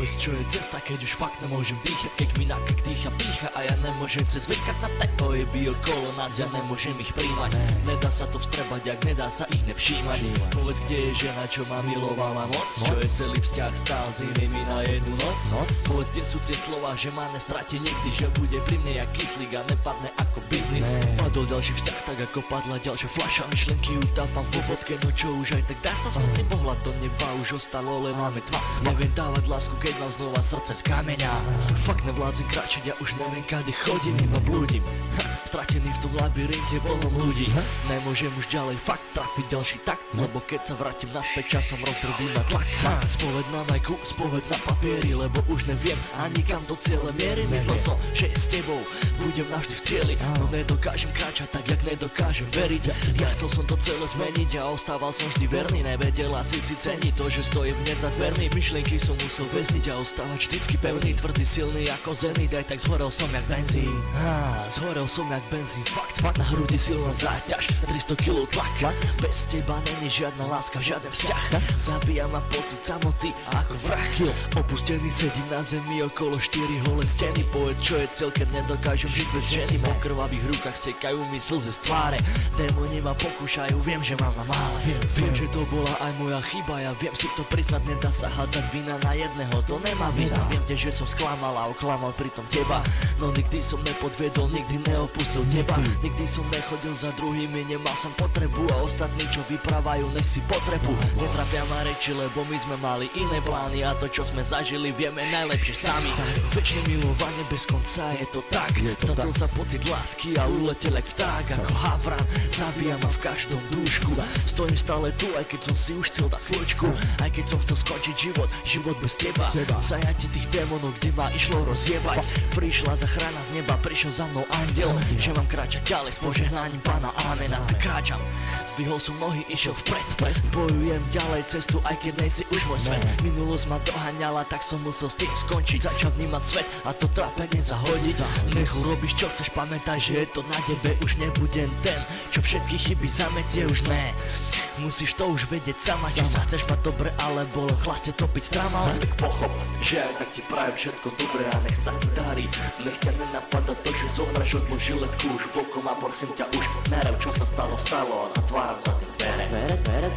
Povedz, čo je cesta, keď už fakt nemôžem dýchať, keď mi na krk dýcha pícha a ja nemôžem sa zvykať na to je okolo nás, ja nemôžem ich príjmať. Nedá sa to vstrebať, ak nedá sa ich nevšímať. Povedz, kde je žena, čo ma milovala moc, čo je celý vzťah stál s inými na jednu noc. Povedz, kde sú tie slova, že ma nestratí nikdy, že bude pri mne jak kyslík a nepadne ako biznis. Padol ďalší vzťah, tak ako padla ďalšia fľaša, myšlenky utápam vo vodke, no čo už aj tak dá sa smutný pohľad do neba, už ostalo len máme tma. Neviem dávať lásku, keď mám znova srdce z kameňa. Fakt nevládzem kráčať, ja už neviem kade chodím, iba blúdim. Stratený v tom labyrinte plnom ľudí. Nemôžem už ďalej fakt trafiť ďalší takt, lebo keď sa vrátim naspäť časom rozdrobím na tlak. Spoved na majku, spoved na papieri, lebo už neviem ani kam do ciele miery. Myslel som, že s tebou budem navždy v cieli, no nedokážem kráčať tak, jak nedokážem veriť. Ja chcel som to celé zmeniť a ostával som vždy verný. Nevedela si ceniť to, že stojím hneď za dvermi. Myšlienky som musel väzniť a ostávať vždycky pevný, tvrdý, silný ako zenit. Aj tak zhorel som jak benzín. Zhorel som jak benzín, fakt. Na hrudi silná záťaž, 300 kg tlak. Bez teba není žiadna láska, žiaden vzťah. Zabíja ma pocit samoty ako vrah. Opustený sedím na zemi okolo 4 holé steny. Povedz, čo je cieľ, keď nedokážem žiť bez ženy. Po krvavých rukách sekajú mi slzy z tváre. Démoni ma pokúšajú, viem, že mám na mále. Viem, že to bola aj moja chyba. Ja viem si to priznať, nedá sa hádzať vina na jedného, to nemá význam. Viem, že som sklamal a oklamal pritom teba, no nikdy som nepodviedol, nikdy neopustil teba. Nikdy som nechodil za druhými, nemal som potrebu a ostatní, čo vyprávajú, nech si potrebu. Netrapia ma reči, lebo my sme mali iné plány a to, čo sme zažili, vieme najlepšie sami. Večné milovanie bez konca, je to tak. Stratil sa pocit lásky a uletel jak vták ako havran. Zabíja ma v každom dúšku. Stojím stále tu, aj keď som si už chcel dať slučku. Aj keď som chcel skončiť život bez teba. V zajati tých démonov, kde ma išlo rozjebať. Prišla zachrana z neba, prišiel za mnou andiel, že mám kráčať ďalej s požehnaním Pána, amen. A tak kráčam, zdvihol som nohy, išiel vpred. Bojujem ďalej cestu, aj keď nejsi už môj svet. Minulosť ma doháňala, tak som musel s tým skončiť. Začal vnímať svet a to trápenie zahodiť. Nech urobíš čo chceš, pamätaj, že je to na tebe. Už nebudem ten, čo všetky chyby zametie, už ne. Musíš to už vedieť sama, či sa chceš mať dobre, alebo len chlaste topiť tráma. Tak pochop, že aj tak ti prajem všetko dobré a nech sa ti darí. Nech ťa nenapadá to, že zomreš od žiletku už bokom a prosím ťa už nerev, čo sa stalo a zatváram za tým dvere.